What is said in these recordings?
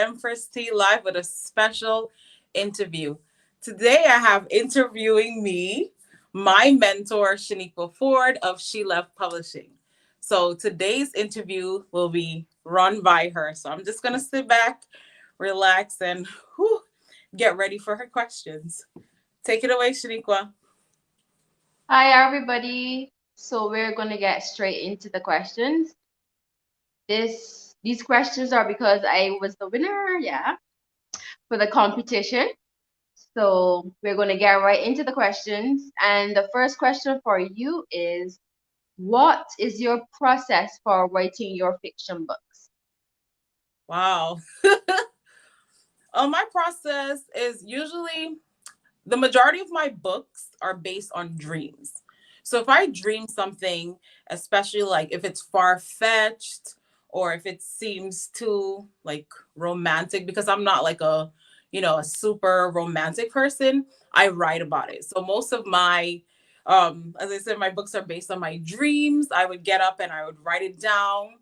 Empress T live with a special interview. Today I have interviewing me, my mentor, Shaniqua Forde of Shelev Publishing. So today's interview will be run by her. So I'm just going to sit back, relax, and get ready for her questions. Take it away, Shaniqua. Hi, everybody. So we're going to get straight into the questions. These questions are because I was the winner, for the competition. So we're going to get right into the questions. And the first question for you is, what is your process for writing your fiction books? Wow. My process is usually the majority of my books are based on dreams. So if I dream something, especially like if it's far fetched or if it seems too like romantic, because I'm not like a super romantic person, I write about it. So most of my, as I said, my books are based on my dreams. I would get up and I would write it down.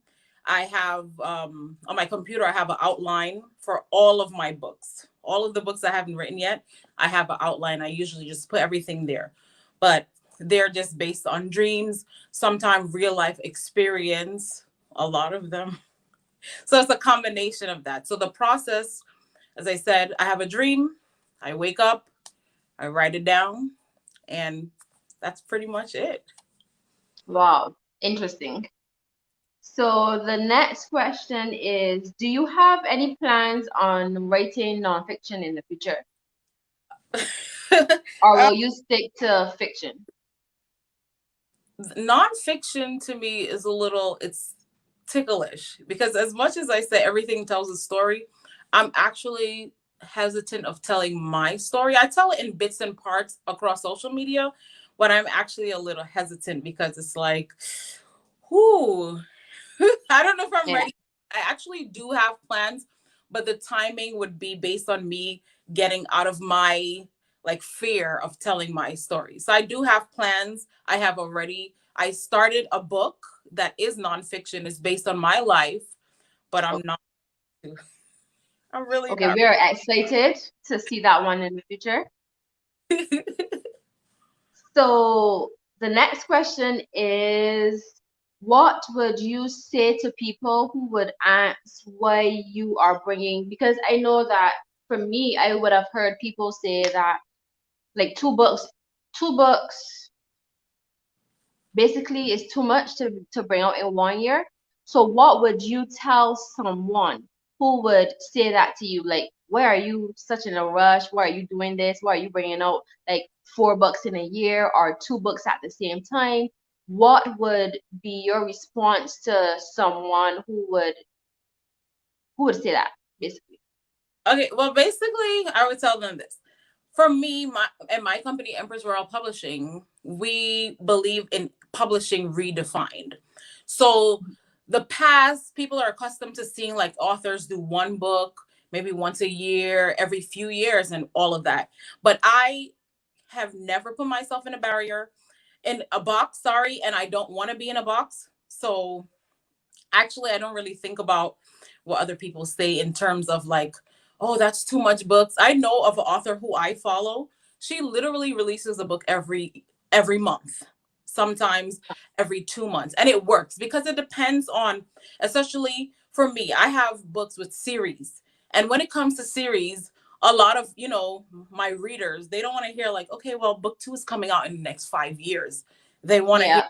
I have on my computer, I have an outline for all of my books. All of the books I haven't written yet, I have an outline. I usually just put everything there. But they're just based on dreams, sometimes real life experience, a lot of them. So it's a combination of that. So the process, as I said, I have a dream, I wake up, I write it down, and that's pretty much it. Wow, interesting. So the next question is, do you have any plans on writing nonfiction in the future? Or will you stick to fiction? Nonfiction to me is it's ticklish because as much as I say everything tells a story, I'm actually hesitant of telling my story. I tell it in bits and parts across social media, but I'm actually a little hesitant because it's like, whoo, I don't know if I'm Yeah. ready. I actually do have plans, but the timing would be based on me getting out of my like fear of telling my story. So I do have plans. I started a book that is nonfiction. It's based on my life, but I'm not. I'm really Okay, not. we are excited to see that one in the future. So the next question is, what would you say to people who would ask why you are bringing? Because I know that for me, I would have heard people say that like two books basically is too much to bring out in 1 year. So what would you tell someone who would say that to you? Like, why are you such in a rush? Why are you doing this? Why are you bringing out like 4 books in a year or 2 books at the same time? What would be your response to someone who would say that, basically? Okay, well, basically, I would tell them this. For me, my company, Empress Royal Publishing, we believe in publishing redefined. So the past, people are accustomed to seeing like authors do one book, maybe once a year, every few years, and all of that. But I have never put myself in a box, sorry, and I don't want to be in a box. So actually I don't really think about what other people say in terms of like, oh, that's too much books. I know of an author who I follow. She literally releases a book every month, sometimes every 2 months, and it works because it depends on, especially for me, I have books with series, and when it comes to series, a lot of my readers, they don't want to hear like, okay, well, book 2 is coming out in the next 5 years. They want to hear. Yeah.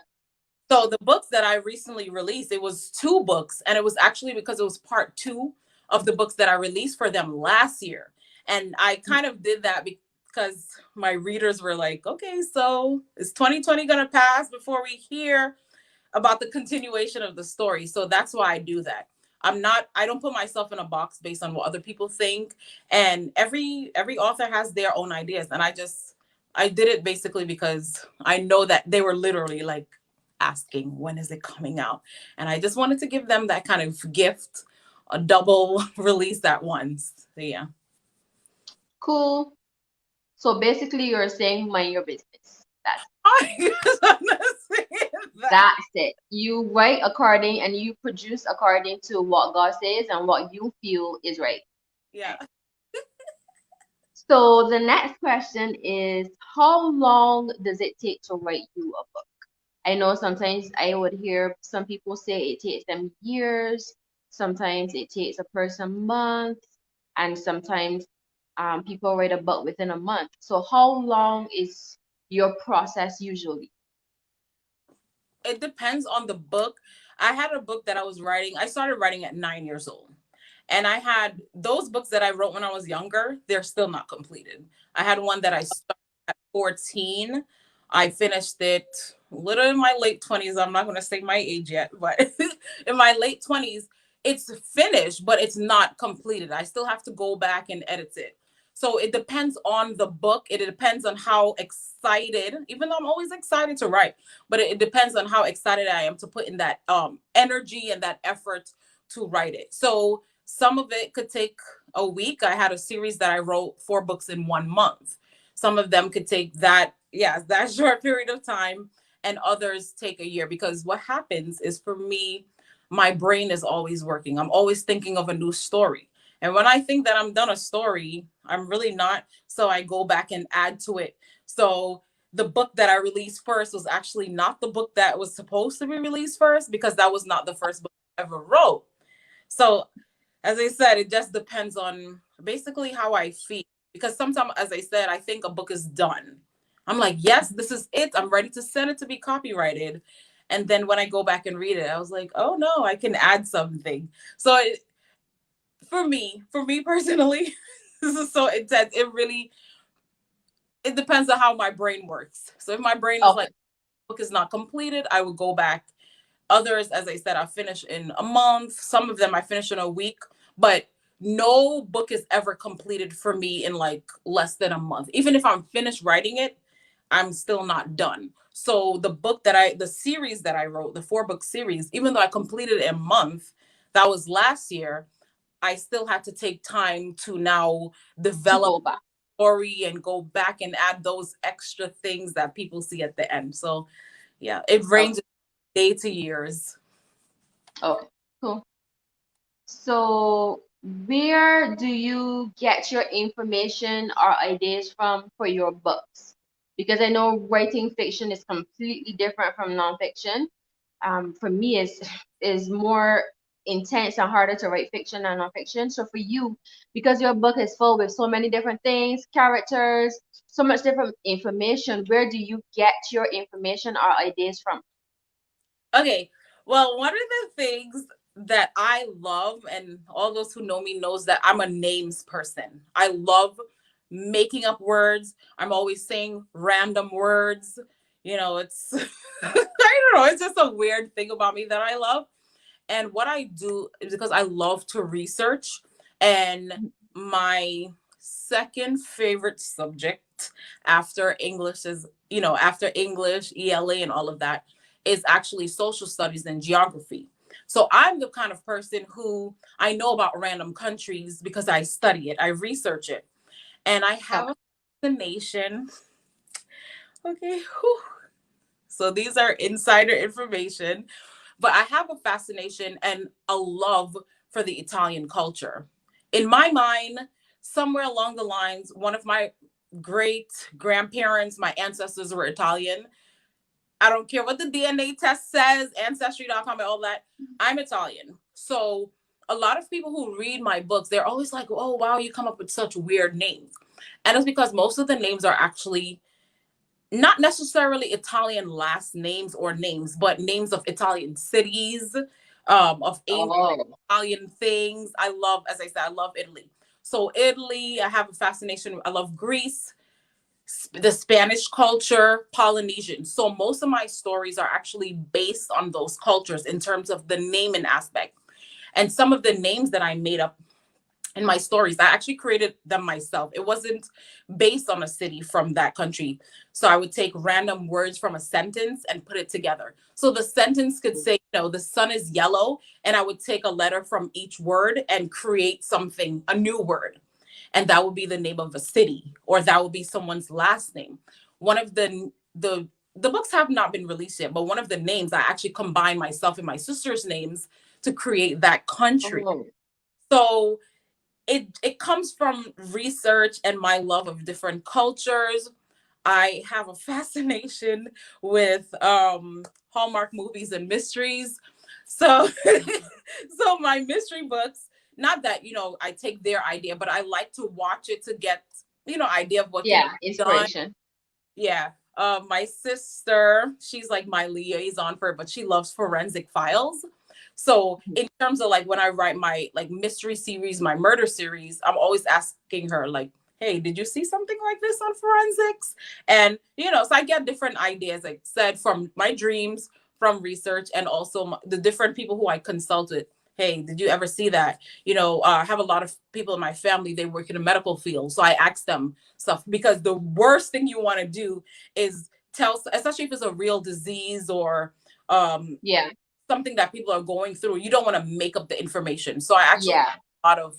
So the books that I recently released, it was 2 books, and it was actually because it was part 2 of the books that I released for them last year. And I kind of did that because my readers were like, okay, so is 2020 going to pass before we hear about the continuation of the story? So that's why I do that. I don't put myself in a box based on what other people think. And every author has their own ideas. And I did it basically because I know that they were literally like asking, when is it coming out? And I just wanted to give them that kind of gift, a double release at once. So yeah. Cool. So basically, you're saying mind your business. I'm not saying that. That's it. You write according and you produce according to what God says and what you feel is right. Yeah. So the next question is, how long does it take to write you a book? I know sometimes I would hear some people say it takes them years, sometimes it takes a person months, and sometimes people write a book within a month. So how long is your process usually? It depends on the book. I had a book that I was writing. I started writing at 9 years old. And I had those books that I wrote when I was younger, they're still not completed. I had one that I started at 14. I finished it little in my late 20s. I'm not going to say my age yet, but in my late 20s, it's finished, but it's not completed. I still have to go back and edit it. So it depends on the book. It depends on how excited, even though I'm always excited to write, but it depends on how excited I am to put in that energy and that effort to write it. So some of it could take a week. I had a series that I wrote 4 books in 1 month. Some of them could take that, yeah, that short period of time, and others take a year, because what happens is, for me, my brain is always working. I'm always thinking of a new story. And when I think that I'm done a story, I'm really not. So I go back and add to it. So the book that I released first was actually not the book that was supposed to be released first, because that was not the first book I ever wrote. So as I said, it just depends on basically how I feel. Because sometimes, as I said, I think a book is done. I'm like, yes, this is it. I'm ready to send it to be copyrighted. And then when I go back and read it, I was like, oh no, I can add something. So for me personally, this is so intense. It depends on how my brain works. So if my brain is Okay. like, book is not completed, I would go back. Others, as I said, I finish in a month. Some of them I finish in a week, but no book is ever completed for me in like less than a month. Even if I'm finished writing it, I'm still not done. So the series that I wrote, the 4 book series, even though I completed it in a month, that was last year, I still had to take time to now To develop go back. story and go back and add those extra things that people see at the end. So yeah, it Okay. ranges day to years. Okay. Cool. So, where do you get your information or ideas from for your books? Because I know writing fiction is completely different from nonfiction. For me, is more intense and harder to write fiction than nonfiction. So for you, because your book is full with so many different things, characters, so much different information, where do you get your information or ideas from? Okay. Well, one of the things that I love, and all those who know me knows that I'm a names person. I love making up words. I'm always saying random words. It's I don't know, it's just a weird thing about me that I love. And what I do is because I love to research, and my second favorite subject after English is, after English, ELA, and all of that, is actually social studies and geography. So I'm the kind of person who I know about random countries because I study it, I research it, and I Okay. have a fascination. Okay. Whew. So these are insider information, but I have a fascination and a love for the Italian culture. In my mind, somewhere along the lines, one of my great grandparents, my ancestors were Italian. I don't care what the DNA test says, ancestry.com and all that. I'm Italian. So a lot of people who read my books, they're always like, oh, wow, you come up with such weird names. And it's because most of the names are actually not necessarily Italian last names or names, but names of Italian cities, of ancient Oh, Italian things. I love, as I said, I love Italy. So Italy, I have a fascination. I love Greece, the Spanish culture, Polynesian. So most of my stories are actually based on those cultures in terms of the naming aspect. And some of the names that I made up in my stories, I actually created them myself. It wasn't based on a city from that country. So I would take random words from a sentence and put it together. So the sentence could say, the sun is yellow. And I would take a letter from each word and create something, a new word. And that would be the name of a city, or that would be someone's last name. One of the books have not been released yet, but one of the names I actually combined myself and my sister's names to create that country. oh, So it comes from research and my love of different cultures. I have a fascination with Hallmark movies and mysteries. So so my mystery books, not that, I take their idea, but I like to watch it to get, idea of what can Yeah, be done. inspiration. Yeah. My sister, she's like my liaison for it, but she loves forensic files. So in terms of like when I write my like mystery series, my murder series, I'm always asking her like, hey, did you see something like this on forensics? And so I get different ideas, like said, from my dreams, from research, and also the different people who I consulted. Hey, did you ever see that? I have a lot of people in my family, they work in the medical field. So I ask them stuff, because the worst thing you want to do is tell, especially if it's a real disease or Yeah, something that people are going through, you don't want to make up the information. So I actually yeah, a lot of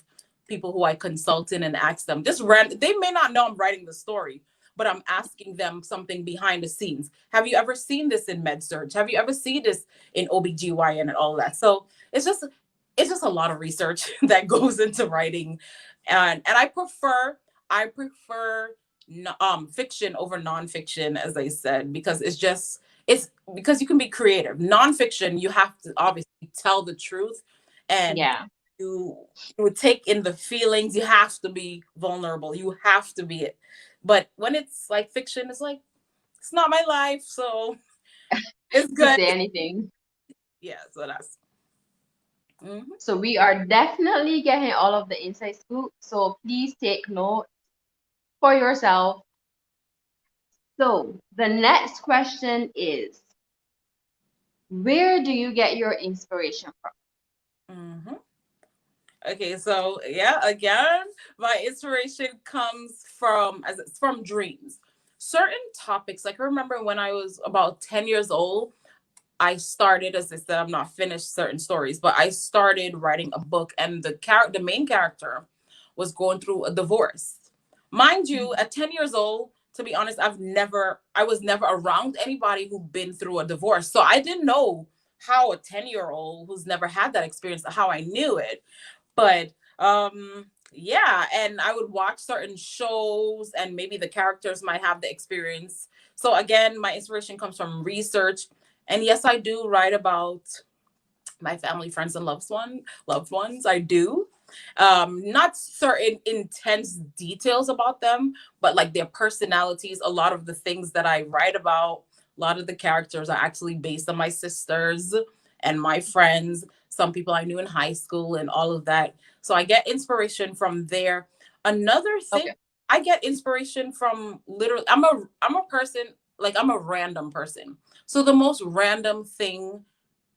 people who I consult in and ask them, they may not know I'm writing the story, but I'm asking them something behind the scenes. Have you ever seen this in med surg? Have you ever seen this in OBGYN and all that? So it's just a lot of research that goes into writing. And I prefer fiction over nonfiction, as I said, because it's because you can be creative. Nonfiction, you have to obviously tell the truth, and yeah. you you would take in the feelings. You have to be vulnerable. You have to be it. But when it's like fiction, it's like it's not my life, so it's To good. say anything. Yeah, so that's. Mhm. So we are definitely getting all of the inside scoop. So please take note for yourself. So the next question is, where do you get your inspiration from? Mhm. Okay, so yeah, again, my inspiration comes from dreams. Certain topics, like I remember when I was about 10 years old, I started, as I said, I'm not finished certain stories, but I started writing a book, and the main character was going through a divorce. Mind you, at 10 years old, to be honest, I was never around anybody who'd been through a divorce. So I didn't know how a 10-year-old who's never had that experience, how I knew it. But yeah, and I would watch certain shows and maybe the characters might have the experience. So again, my inspiration comes from research. And yes, I do write about my family, friends, and loved ones. I do. Not certain intense details about them, but like their personalities. A lot of the things that I write about, a lot of the characters are actually based on my sisters and my friends, some people I knew in high school, and all of that. So I get inspiration from there. Another thing, Okay. I get inspiration from literally. I'm a person, like I'm a random person. So the most random thing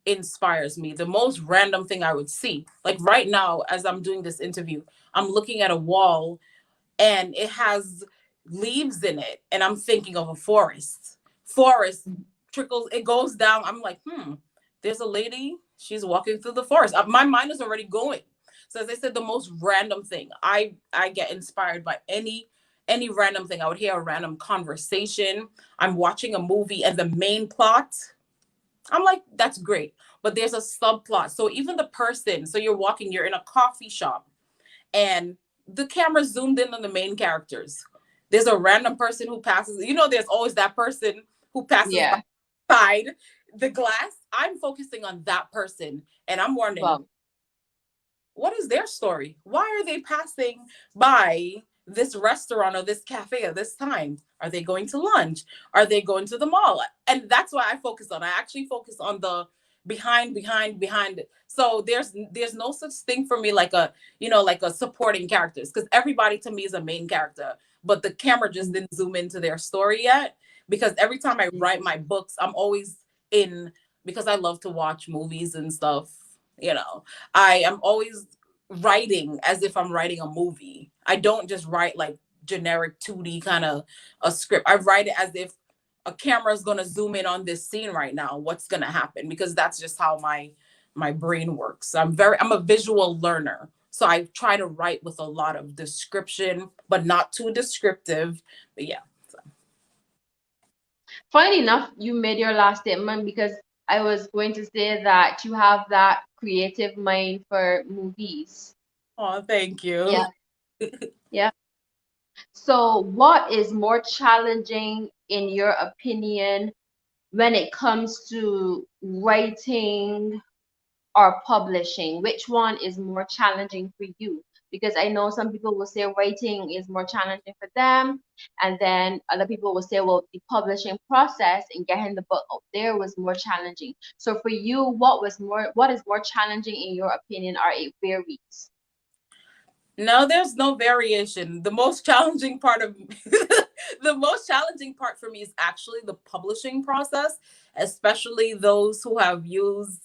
inspires me. The most random thing I would see. Like right now, as I'm doing this interview, I'm looking at a wall and it has leaves in it. And I'm thinking of a forest. Forest trickles, it goes down. I'm like, there's a lady, she's walking through the forest. My mind is already going. So as I said, the most random thing. I get inspired by any random thing. I would hear a random conversation. I'm watching a movie and the main plot, I'm like, that's great. But there's a subplot. So even the person, so you're in a coffee shop and the camera zoomed in on the main characters. There's a random person who passes, there's always that person who passes by Yeah. side the glass. I'm focusing on that person and I'm wondering, Well, what is their story? Why are they passing by this restaurant or this cafe at this time? Are they going to lunch? Are they going to the mall? And that's why I focus on. I actually focus on the behind. So there's no such thing for me like a supporting characters, because everybody to me is a main character, but the camera just didn't zoom into their story yet. Because every time I write my books, I'm always in, because I love to watch movies and stuff, you know. I am always writing as if I'm writing a movie. I don't just write like generic 2D kind of a script. I write it as if a camera is going to zoom in on this scene right now. What's going to happen? Because that's just how my brain works. I'm a visual learner. So I try to write with a lot of description, but not too descriptive. But yeah. So. funny enough, you made your last statement because I was going to say that you have that creative mind for movies. Oh, thank you. Yeah. Yeah. So, what is more challenging in your opinion when it comes to writing or publishing? Which one is more challenging for you? Because I know some people will say writing is more challenging for them, and then other people will say, well, the publishing process and getting the book out there was more challenging. So for you, what is more challenging in your opinion, or it varies? No, there's no variation. The most challenging part of the most challenging part for me is actually the publishing process, especially those who have used,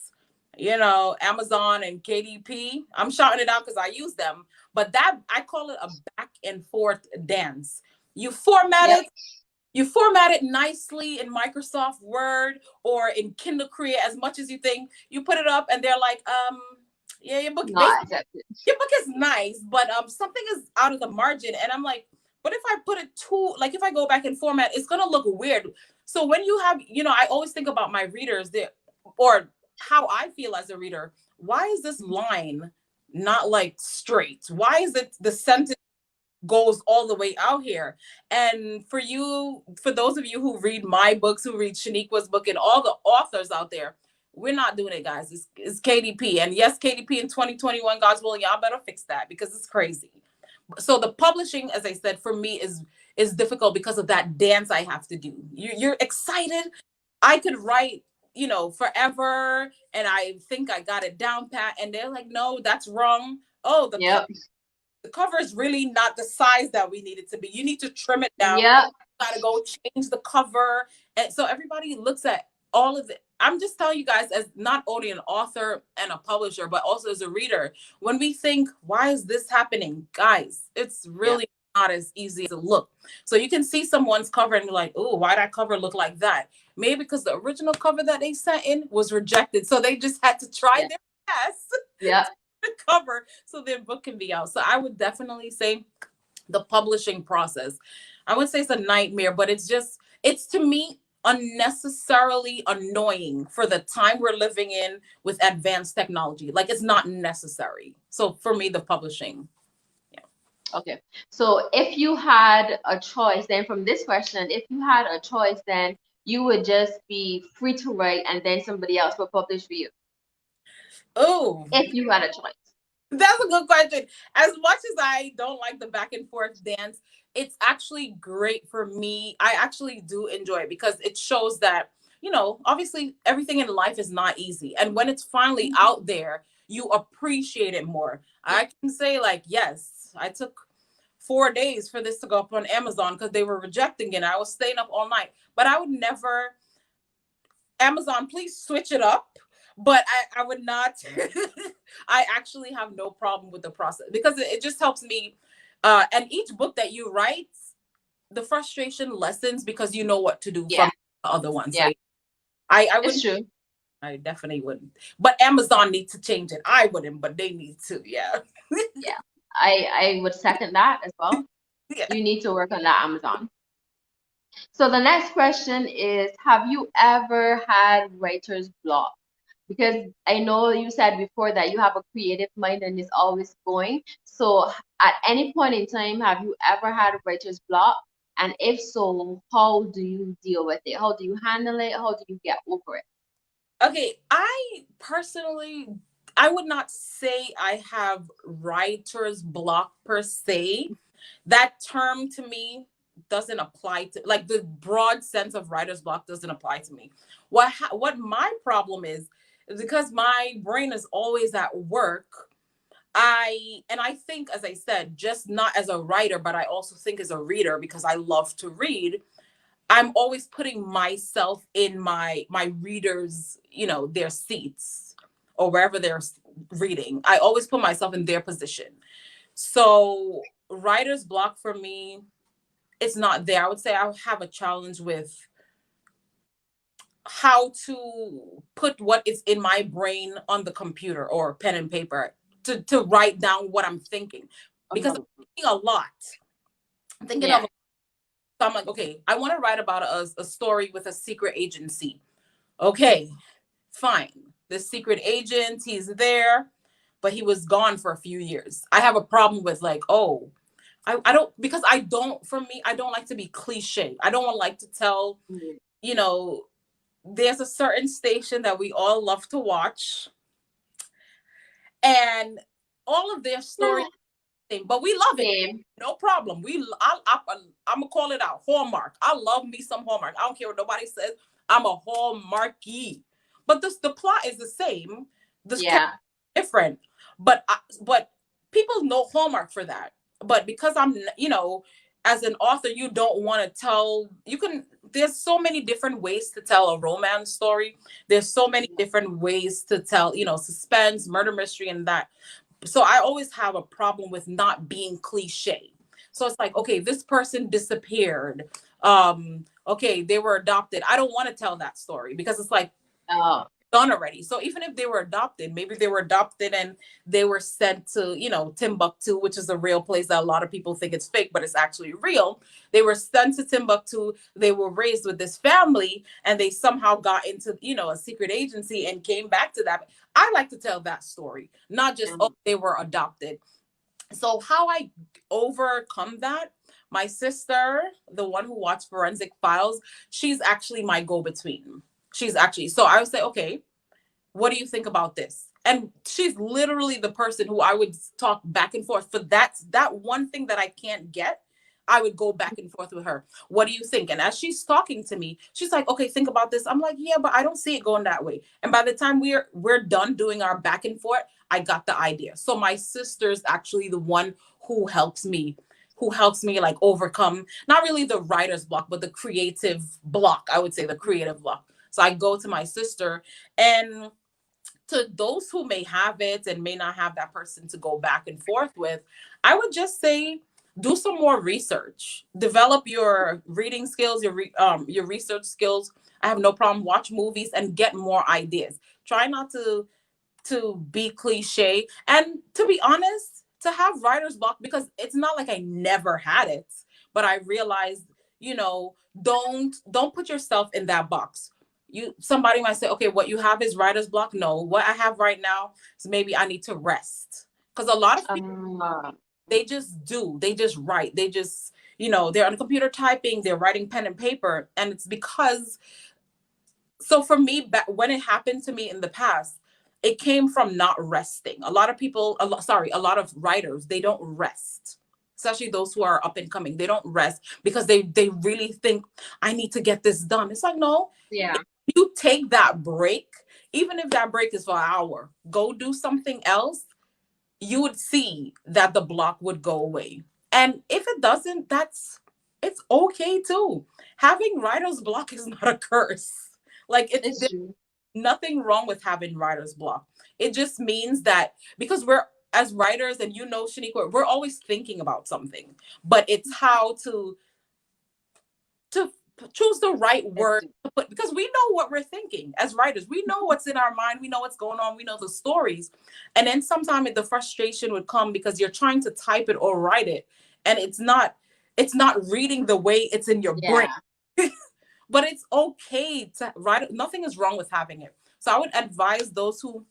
Amazon and KDP. I'm shouting it out because I use them, but that I call it a back and forth dance. You format Yep. it, you format it nicely in Microsoft Word or in Kindle Create as much as you think. You put it up, and they're like, yeah, your book Not accepted. your book is nice, but something is out of the margin. And I'm like, but if I put it too, like if I go back in format, it's gonna look weird. So when you have, I always think about my readers there, or how I feel as a reader. Why is this line not like straight? Why is it the sentence goes all the way out here? And for those of you who read my books, who read Shaniqua's book, and all the authors out there, we're not doing it, guys. It's KDP. And yes, KDP in 2021, God's willing, y'all better fix that because it's crazy. So the publishing, as I said, for me is difficult because of that dance I have to do. You're excited. I could write, forever, and I think I got it down pat, and they're like, no, that's wrong. Oh, Yep. the cover is really not the size that we need it to be. You need to trim it down. Yep. You gotta go change the cover. And so everybody looks at all of it. I'm just telling you guys, as not only an author and a publisher, but also as a reader, when we think, why is this happening? Guys, it's Yep. really not as easy as it look. So you can see someone's cover and be like, oh, why that cover look like that? Maybe because the original cover that they sent in was rejected. So they just had to try Yep. their best Yep. cover so their book can be out. So I would definitely say the publishing process. I wouldn't say it's a nightmare, but it's to me unnecessarily annoying for the time we're living in with advanced technology. Like it's not necessary. So for me, the publishing. Yeah. Okay. So if you had a choice, then from this question, if you had a choice, then you would just be free to write and then somebody else will publish for you. Oh, If you had a choice. that's a good question. As much as I don't like the back and forth dance, it's actually great for me. I actually do enjoy it because it shows that, obviously everything in life is not easy. And when it's finally out there, you appreciate it more. I can say, like, yes, I took 4 days for this to go up on Amazon because they were rejecting it. I was staying up all night, but I would never, Amazon, please switch it up. But I would not. I actually have no problem with the process because it just helps me. And each book that you write, the frustration lessens because you know what to do Yeah. from the other ones. Yeah. So I It's wouldn't. true. I definitely wouldn't. But Amazon needs to change it. I wouldn't, but they need to. Yeah. Yeah. I would second that as well. Yeah. You need to work on that, Amazon. So the next question is, have you ever had writer's block? Because I know you said before that you have a creative mind and it's always going. So at any point in time, have you ever had a writer's block? And if so, how do you deal with it? How do you handle it? How do you get over it? Okay, I personally, I would not say I have writer's block per se. That term to me doesn't apply to, like, the broad sense of writer's block doesn't apply to me. What my problem is because my brain is always at work. I think, as I said, just not as a writer, but I also think as a reader because I love to read. I'm always putting myself in my readers, their seats or wherever they're reading. I always put myself in their position. So writer's block for me, it's not there. I would say I have a challenge with how to put what is in my brain on the computer or pen and paper to write down what I'm thinking because I'm thinking a lot. I'm thinking Yeah. of, so I'm like, okay, I want to write about a story with a secret agency. Okay, fine. The secret agent, he's there. but he was gone for a few years. I have a problem with like, oh, I don't, because I don't, for me, I don't like to be cliche. I don't like to tell, Mm. you know, there's a certain station that we all love to watch, and all of their stories, but we love it. Same. No problem. I'm gonna call it out. Hallmark. I love me some Hallmark. I don't care what nobody says. I'm a Hallmarky. But the plot is the same. This character Yeah. is different. But people know Hallmark for that. But because I'm, as an author, you don't want to tell. You can. There's so many different ways to tell a romance story. There's so many different ways to tell, suspense, murder mystery, and that. So I always have a problem with not being cliche. So it's like, okay, this person disappeared. Okay, they were adopted. I don't want to tell that story because it's like Oh. done already. So even if they were adopted, maybe they were adopted and they were sent to, Timbuktu, which is a real place that a lot of people think it's fake, but it's actually real. They were sent to Timbuktu. They were raised with this family and they somehow got into, a secret agency and came back to that. I like to tell that story, not just, oh, they were adopted. So how I overcome that, my sister, the one who watched Forensic Files, she's actually my go-between. She's actually, so I would say, okay, what do you think about this? And she's literally the person who I would talk back and forth for that one thing that I can't get. I would go back and forth with her. What do you think? And as she's talking to me, she's like, okay, think about this. I'm like, yeah, but I don't see it going that way. And by the time we're done doing our back and forth, I got the idea. So my sister's actually the one who helps me like overcome not really the writer's block, but the creative block. I would say the creative block. So I go to my sister, and to those who may have it and may not have that person to go back and forth with, I would just say do some more research, develop your reading skills, your research skills. I have no problem. Watch movies and get more ideas. Try not to be cliche, and to be honest, to have writer's block, because it's not like I never had it, but I realized, don't put yourself in that box. Somebody might say, okay, what you have is writer's block. No, what I have right now is maybe I need to rest, because a lot of people, they just write, they just, they're on a computer typing, they're writing pen and paper, and it's because, so for me, when it happened to me in the past, it came from not resting. A lot of people, a lot of writers, they don't rest, especially those who are up and coming. They don't rest because they really think, I need to get this done. It's like, no, Yeah. you take that break, even if that break is for an hour, go do something else, you would see that the block would go away. And if it doesn't, it's okay too. Having writer's block is not a curse. Like It's there's true. nothing wrong with having writer's block. It just means that because we're, as writers, and Shaniqua, we're always thinking about something, but it's how to choose the right It's word to put, because we know what we're thinking as writers. We know what's in our mind. We know what's going on. We know the stories. And then sometimes the frustration would come because you're trying to type it or write it, and it's not reading the way it's in your brain. yeah. But it's okay to write it. Nothing is wrong with having it. So I would advise those who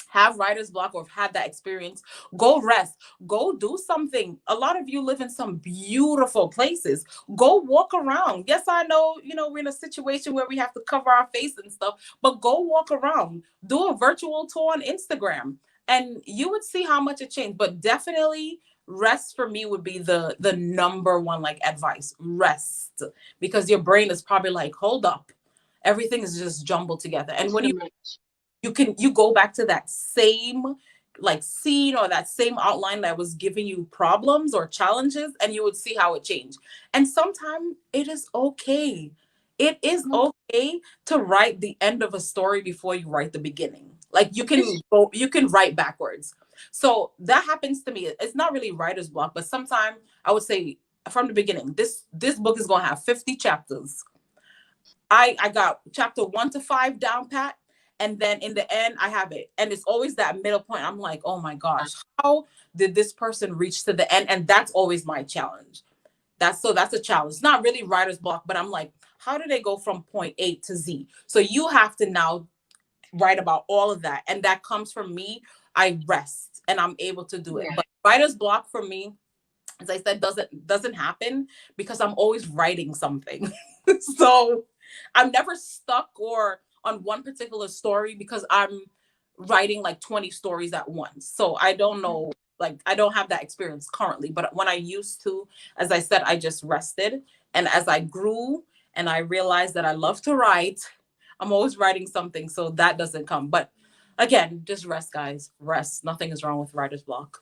have writer's block or have had that experience, go rest, go do something. A lot of you live in some beautiful places. Go walk around. Yes, I know, we're in a situation where we have to cover our face and stuff, but go walk around. Do a virtual tour on Instagram and you would see how much it changed. But definitely rest for me would be the number one like advice. Rest, because your brain is probably like, hold up. Everything is just jumbled together. And It's when too much. you go back to that same like scene or that same outline that was giving you problems or challenges, and you would see how it changed. And sometimes it is okay. It is Mhm. okay to write the end of a story before you write the beginning. Like It's you can write backwards. So that happens to me. It's not really writer's block, but sometimes I would say from the beginning, this book is going to have 50 chapters. I got chapter 1 to 5 down pat, and then in the end I have it, and it's always that middle point. I'm like, oh my gosh, how did this person reach to the end? And that's always my challenge. That's a challenge. It's not really writer's block, but I'm like, how do they go from point A to Z? So you have to now write about all of that, and that comes from me. I rest and I'm able to do it. Yeah. But writer's block for me, as I said, doesn't happen because I'm always writing something. So I'm never stuck or on one particular story because I'm writing like 20 stories at once. So I don't know, like I don't have that experience currently, but when I used to, as I said, I just rested. And as I grew and I realized that I love to write, I'm always writing something. So that doesn't come. But again, just rest, guys. Rest. Nothing is wrong with writer's block.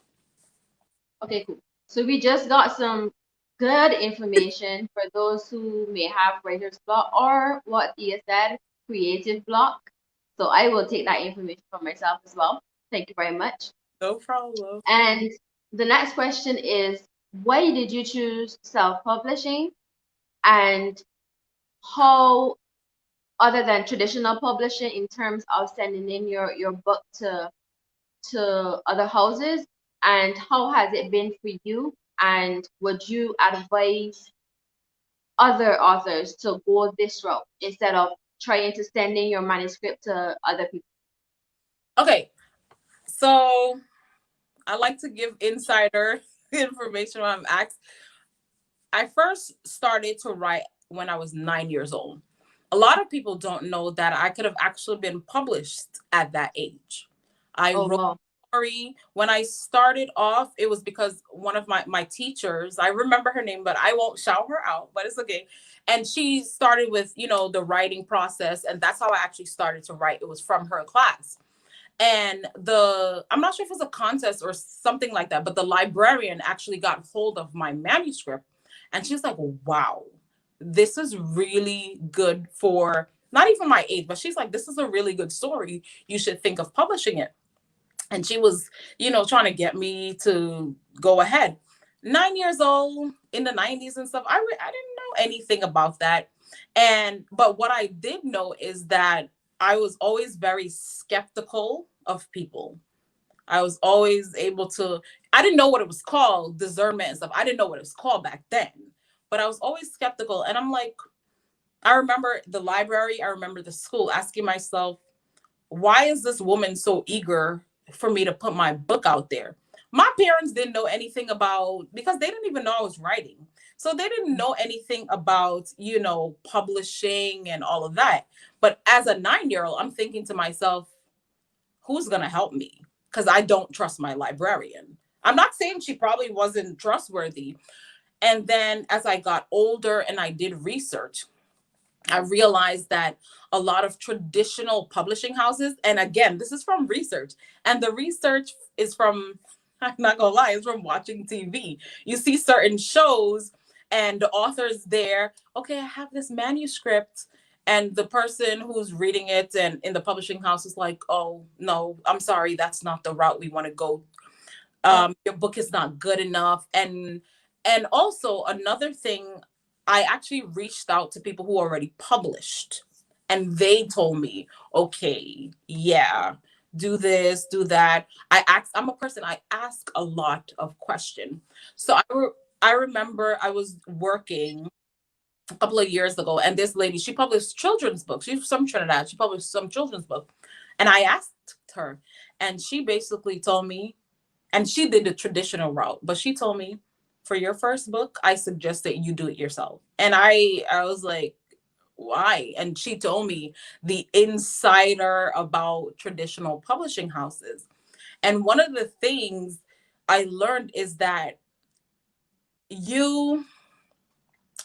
Okay, cool. So we just got some good information for those who may have writer's block or what Thea said, creative block. So I will take that information for myself as well. Thank you very much. No problem. And the next question is, why did you choose self-publishing, and how, other than traditional publishing, in terms of sending in your book to other houses, and how has it been for you? And would you advise other authors to go this route instead of trying to send in your manuscript to other people? Okay, so I like to give insider information when I'm asked. I first started to write when I was 9 years old. A lot of people don't know that I could have actually been published at that age. I Oh, wrote wow. a story. When I started off, it was because one of my teachers, I remember her name, but I won't shout her out, but it's okay. And she started with, the writing process. And that's how I actually started to write. It was from her class. And I'm not sure if it was a contest or something like that, but the librarian actually got hold of my manuscript and she was like, wow, this is really good for not even my age, but she's like, this is a really good story, you should think of publishing it. And she was, trying to get me to go ahead. 9 years old in the 90s and stuff, I didn't know anything about that. But what I did know is that I was always very skeptical of people. I was always able to, I didn't know what it was called, discernment and stuff. I didn't know what it was called back then, but I was always skeptical. And I'm like, I remember the library, I remember the school, asking myself, why is this woman so eager for me to put my book out there? My parents didn't know anything about, because they didn't even know I was writing. So they didn't know anything about, publishing and all of that. But as a 9-year-old, I'm thinking to myself, who's going to help me? Because I don't trust my librarian. I'm not saying she probably wasn't trustworthy. And then as I got older and I did research, I realized that a lot of traditional publishing houses, and again, this is from research, and the research is from, I'm not gonna lie, it's from watching TV. You see certain shows and the author's there, okay, I have this manuscript, and the person who's reading it and in the publishing house is like, oh, no, I'm sorry, that's not the route we want to go. Your book is not good enough. And also another thing, I actually reached out to people who already published and they told me, okay, yeah, do this, do that. I'm a person, I ask a lot of questions. So I remember I was working a couple of years ago and this lady, she published children's books. She's from Trinidad. She published some children's book. And I asked her and she basically told me, and she did the traditional route, but she told me, for your first book, I suggest that you do it yourself. And I was like, why? And she told me the insider about traditional publishing houses. And one of the things I learned is that your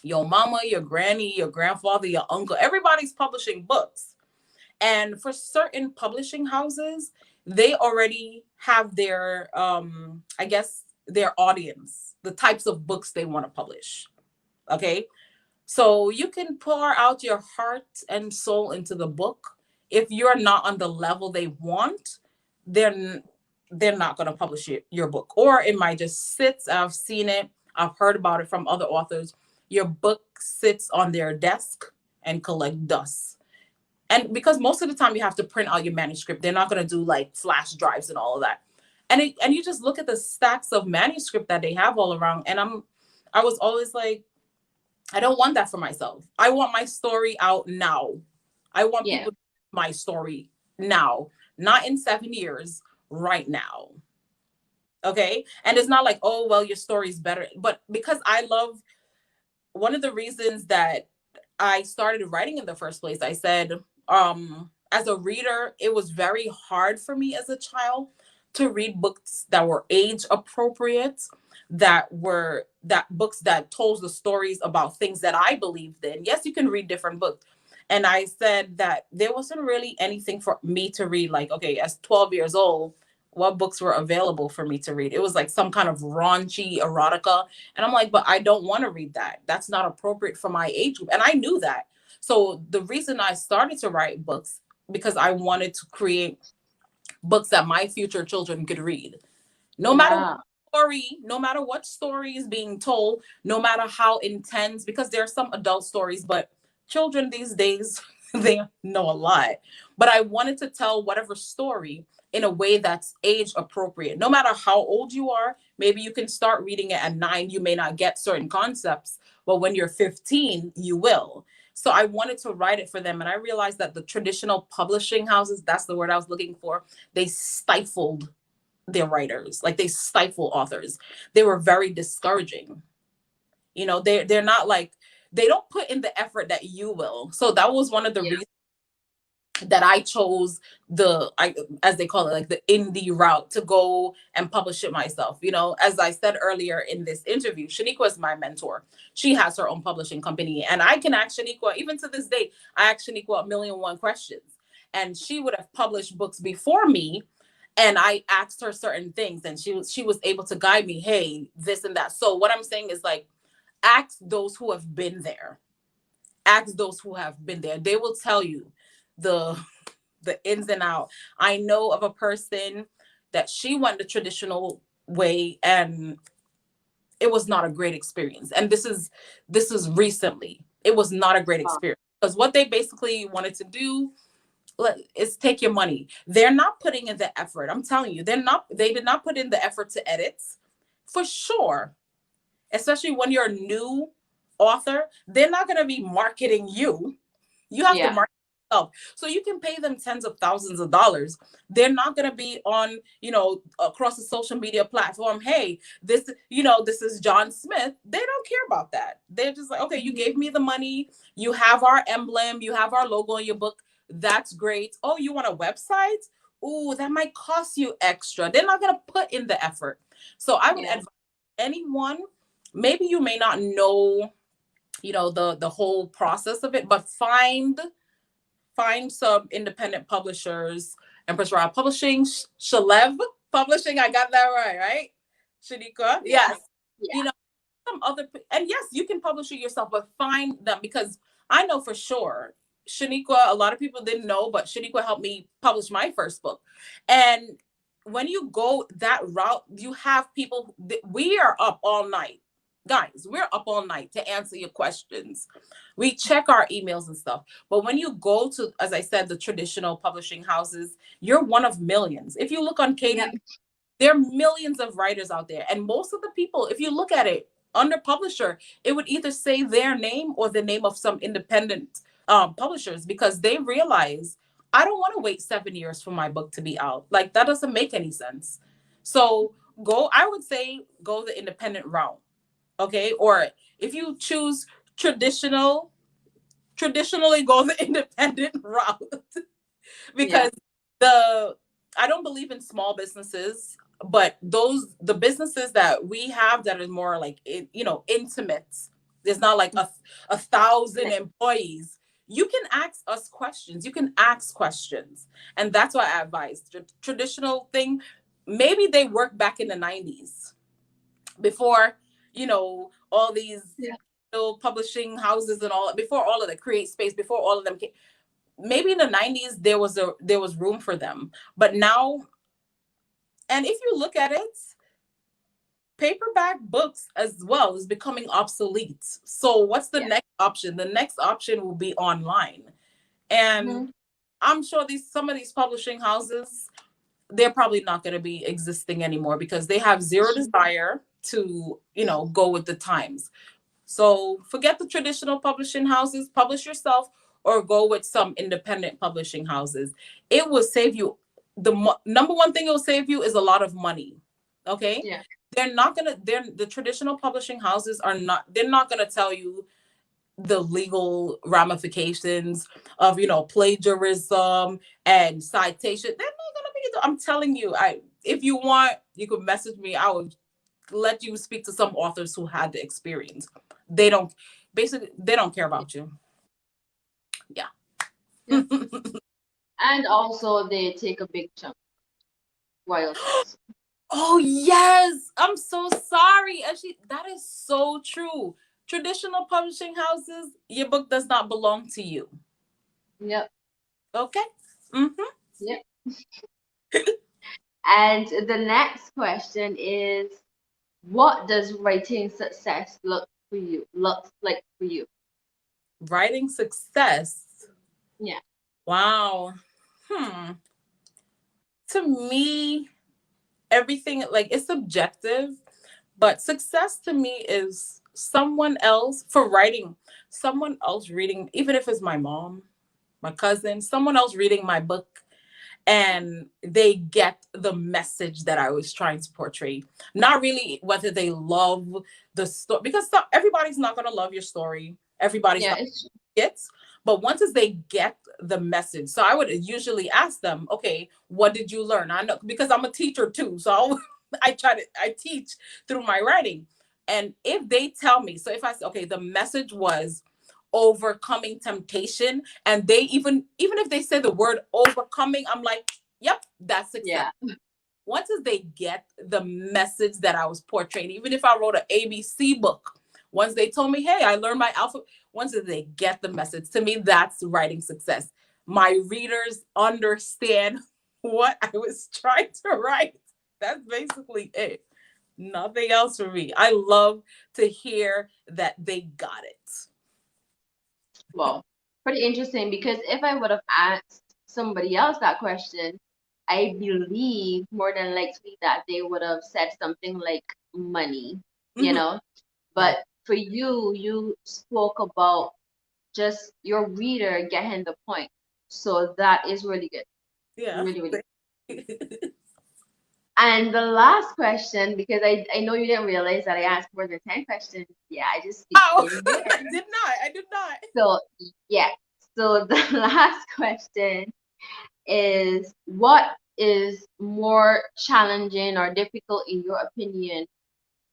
mama, your granny, your grandfather, your uncle, everybody's publishing books. And for certain publishing houses, they already have their I guess their audience, the types of books they want to publish. Okay, so you can pour out your heart and soul into the book. If you're not on the level they want, they're they're not going to publish your book, or it might just sit. I've seen it, I've heard about it from other authors. Your book sits on their desk and collect dust. And because most of the time you have to print out your manuscript, they're not going to do like flash drives and all of that. And you just look at the stacks of manuscript that they have all around, and I was always like, I don't want that for myself. I want my story out now. I want Yeah. people to read my story now, not in 7 years right now. Okay. And it's not like, oh, well, your story's better. But because I love, one of the reasons that I started writing in the first place, I said, as a reader, it was very hard for me as a child to read books that were age appropriate, that books that told the stories about things that I believed in. Yes, you can read different books. And I said that there wasn't really anything for me to read. Like, okay, as 12 years old, what books were available for me to read? It was like some kind of raunchy erotica. And I'm like, but I don't want to read that. That's not appropriate for my age group. And I knew that. So the reason I started to write books, because I wanted to create books that my future children could read. No matter what Yeah. story, no matter what story is being told, no matter how intense, because there are some adult stories, but children these days, they know a lot. But I wanted to tell whatever story in a way that's age appropriate. No matter how old you are, maybe you can start reading it at 9, you may not get certain concepts, but when you're 15, you will. So I wanted to write it for them. And I realized that the traditional publishing houses, that's the word I was looking for, they stifled their writers, like they stifle authors. They were very discouraging. You know, they're not like, they don't put in the effort that you will. So that was one of the Yeah. reasons that I chose as they call it, like the indie route, to go and publish it myself. You know, as I said earlier in this interview, Shaniqua is my mentor. She has her own publishing company, and I can ask Shaniqua, even to this day, I ask Shaniqua a million one questions, and she would have published books before me. And I asked her certain things, and she was able to guide me. Hey, this and that. So what I'm saying is, like, ask those who have been there. Ask those who have been there. They will tell you the the ins and out. I know of a person that she went the traditional way, and it was not a great experience. And this is recently. It was not a great Wow. experience, because what they basically wanted to do is take your money. They're not putting in the effort. I'm telling you, they did not put in the effort to edit, for sure. Especially when you're a new author, they're not going to be marketing you. You have to Yeah. market yourself. So you can pay them tens of thousands of dollars. They're not going to be on, across the social media platform. Hey, this is John Smith. They don't care about that. They're just like, okay, you gave me the money. You have our emblem. You have our logo on your book. That's great. Oh, you want a website? Ooh, that might cost you extra. They're not going to put in the effort. So I would Yeah. advise anyone, maybe you may not know, the whole process of it, but find some independent publishers. Empress Royal Publishing, Shalev Publishing, I got that right? Shaniqua, Yeah. yes. Yeah. You know, some other, and yes, you can publish it yourself, but find them, because I know for sure Shaniqua, a lot of people didn't know, but Shaniqua helped me publish my first book. And when you go that route, you have people, we are up all night. Guys, we're up all night to answer your questions. We check our emails and stuff. But when you go to, as I said, the traditional publishing houses, you're one of millions. If you look on Yeah. Katie, there are millions of writers out there. And most of the people, if you look at it under publisher, it would either say their name or the name of some independent publishers, because they realize I don't want to wait 7 years for my book to be out. Like, that doesn't make any sense. So I would say go the independent route. Okay. Or if you choose traditionally go the independent route. Yeah. Because the I don't believe in small businesses, but the businesses that we have that are more like, intimate. There's not like a thousand employees. You can ask us questions. You can ask questions, and that's what I advise. Traditional thing, maybe they worked back in the '90s before, all these Yeah. publishing houses and all, before all of the create space, before all of them came. Maybe in the '90s there was room for them, but now, and if you look at it, paperback books as well is becoming obsolete. So what's the Yeah. next option? The next option will be online. And Mhm. I'm sure some of these publishing houses, they're probably not going to be existing anymore, because they have zero desire to, go with the times. So forget the traditional publishing houses, publish yourself, or go with some independent publishing houses. It will save you number one thing it will save you is a lot of money. Okay. Yeah. They're the traditional publishing houses are not, they're not gonna tell you the legal ramifications of, plagiarism and citation. They're not gonna be, I'm telling you, if you want, you could message me. I would let you speak to some authors who had the experience. They don't, basically, they don't care about you. Yeah. Yeah. And also they take a big chunk royalties. Oh yes, I'm so sorry. Actually, that is so true. Traditional publishing houses, your book does not belong to you. Yep. Okay. Mm-hmm. Yep. And the next question is, what does writing success looks like for you? Writing success. Yeah. Wow. Hmm. To me, everything, like, it's subjective, but success to me is someone else, for writing, someone else reading, even if it's my mom, my cousin, someone else reading my book, and they get the message that I was trying to portray. Not really whether they love the story, because everybody's not going to love your story. Everybody's Yeah, not it's gets, but once they get the message, so I would usually ask them, okay, what did you learn? I know, because I'm a teacher too, so I teach through my writing. And if they tell me, so if I say, okay, the message was overcoming temptation, and they even if they say the word overcoming, I'm like, yep, that's success. yeah. Once they get the message that I was portraying, even if I wrote an ABC book, once they told me, hey, I learned my alphabet, once they get the message, to me, that's writing success. My readers understand what I was trying to write. That's basically it. Nothing else for me. I love to hear that they got it. Well, pretty interesting, because if I would have asked somebody else that question, I believe more than likely that they would have said something like money, you Mhm. know. Right. But for you, you spoke about just your reader getting the point. So that is really good. Yeah. Really, really good. And the last question, because I know you didn't realize that I asked more than 10 questions. Yeah, I just sneaked Oh, in I there. did not. I did not. So, yeah. So the last question is, what is more challenging or difficult in your opinion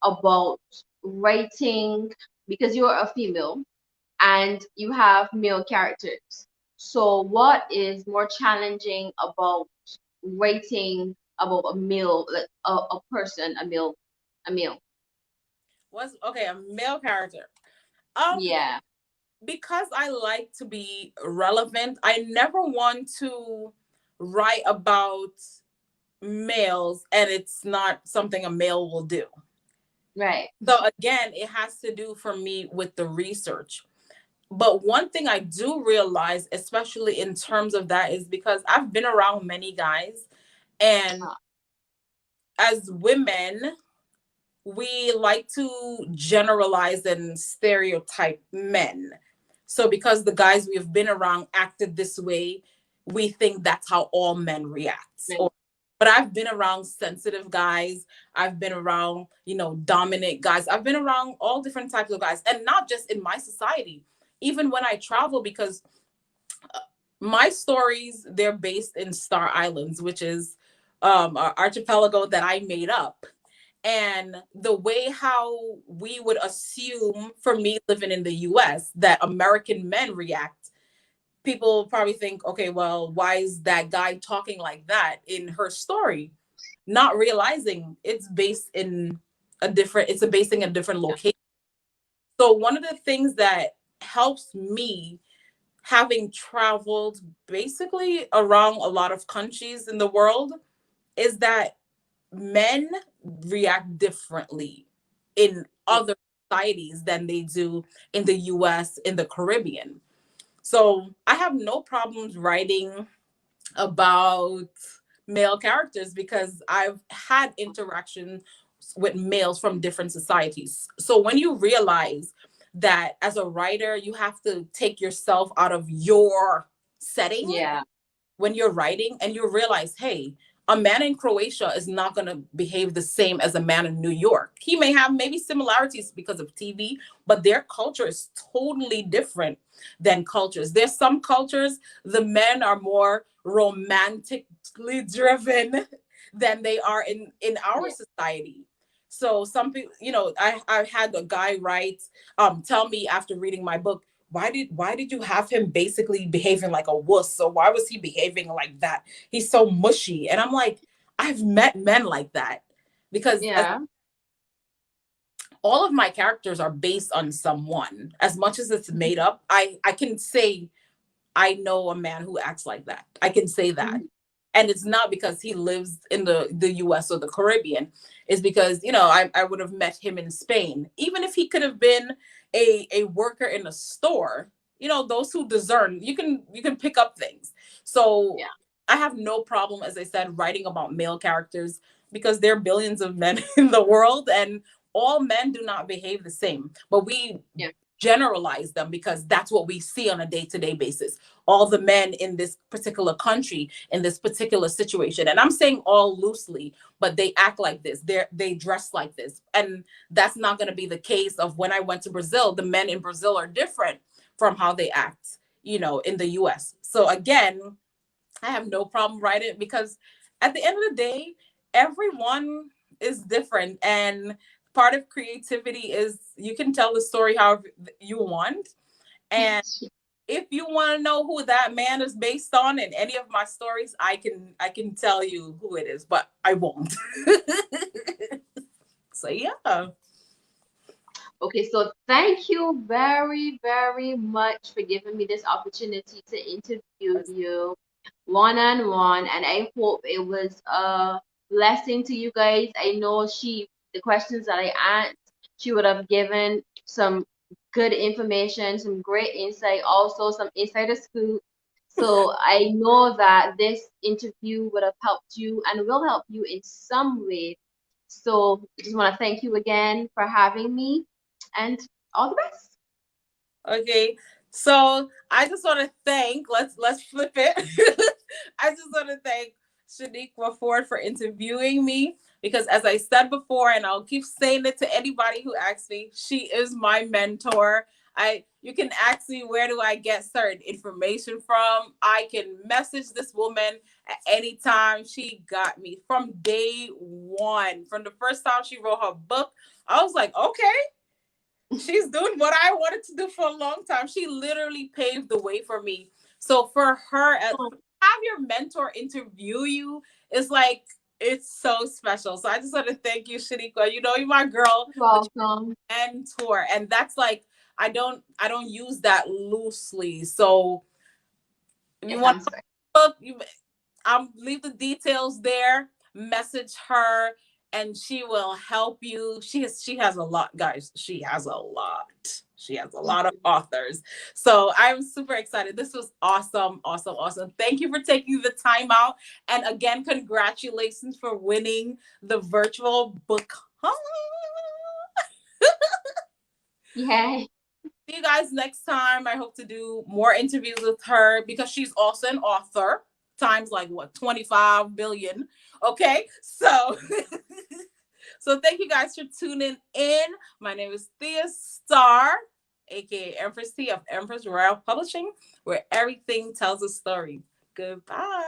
about writing, because you're a female and you have male characters. So what is more challenging about writing about a male, like a person, a male? Was okay, a male character. Um, Yeah, because I like to be relevant, I never want to write about males and it's not something a male will do. right. So again, it has to do for me with the research. But one thing I do realize, especially in terms of that, is because I've been around many guys, and Uh, as women, we like to generalize and stereotype men. So because the guys we've been around acted this way, we think that's how all men react. right. But I've been around sensitive guys. I've been around, dominant guys. I've been around all different types of guys, and not just in my society. Even when I travel, because my stories, they're based in Star Islands, which is an archipelago that I made up. And the way how we would assume, for me living in the US, that American men react, people probably think, okay, well, why is that guy talking like that in her story? Not realizing it's based in it's a basing a different Yeah, location. So one of the things that helps me, having traveled basically around a lot of countries in the world, is that men react differently in yeah, other societies than they do in the US, in the Caribbean. So I have no problems writing about male characters because I've had interaction with males from different societies. So when you realize that as a writer, you have to take yourself out of your setting, yeah, when you're writing and you realize, hey, a man in Croatia is not going to behave the same as a man in New York. He may have maybe similarities because of TV, but their culture is totally different than cultures. There's some cultures, the men are more romantically driven than they are in our Yeah. society. So some people, I had a guy write, tell me after reading my book, why did you have him basically behaving like a wuss? So why was he behaving like that? He's so mushy. And I'm like, I've met men like that because Yeah. all of my characters are based on someone. As much as it's made up, I can say I know a man who acts like that. I can say that. Mhm. And it's not because he lives in the US or the Caribbean. It's because, I would have met him in Spain. Even if he could have been a worker in a store, those who discern, you can pick up things. So Yeah. I have no problem, as I said, writing about male characters because there are billions of men in the world and all men do not behave the same. But we Yeah. generalize them because that's what we see on a day-to-day basis. All the men in this particular country, in this particular situation, and I'm saying all loosely, but they act like this, they dress like this, and that's not going to be the case of when I went to Brazil. The men in Brazil are different from how they act, in the US. So again, I have no problem writing it because at the end of the day, everyone is different. And part of creativity is you can tell the story however you want. And if you want to know who that man is based on in any of my stories, I can tell you who it is, but I won't. So yeah. Okay, so thank you very, very much for giving me this opportunity to interview you one on one, and I hope it was a blessing to you guys. I know the questions that I asked, she would have given some good information, some great insight, also some insider scoop. So I know that this interview would have helped you and will help you in some way. So I just want to thank you again for having me and all the best. Okay. So I just want to thank, let's flip it. I just want to thank Shaniqua Forde for interviewing me because as I said before, and I'll keep saying it to anybody who asks me, she is my mentor. You can ask me where do I get certain information from. I can message this woman at any time. She got me from day one. From the first time she wrote her book, I was like, okay, she's doing what I wanted to do for a long time. She literally paved the way for me. So for her, have your mentor interview you is like it's so special. So I just want to thank you, Shaniqua. You're my girl, but Welcome. you're my mentor, and that's like I don't use that loosely. So if you Yes, want I'm sorry. to book, I'll leave the details there. Message her and she will help you. She has a lot, guys. She has a lot. She has a lot of authors. So I'm super excited. This was awesome, awesome, awesome. Thank you for taking the time out. And again, congratulations for winning the virtual book. Yeah. See you guys next time. I hope to do more interviews with her because she's also an author. Times like what, 25 billion. Okay. So so thank you guys for tuning in. My name is Theastarr, aka Empress T of Empress Royal Publishing, where everything tells a story. Goodbye.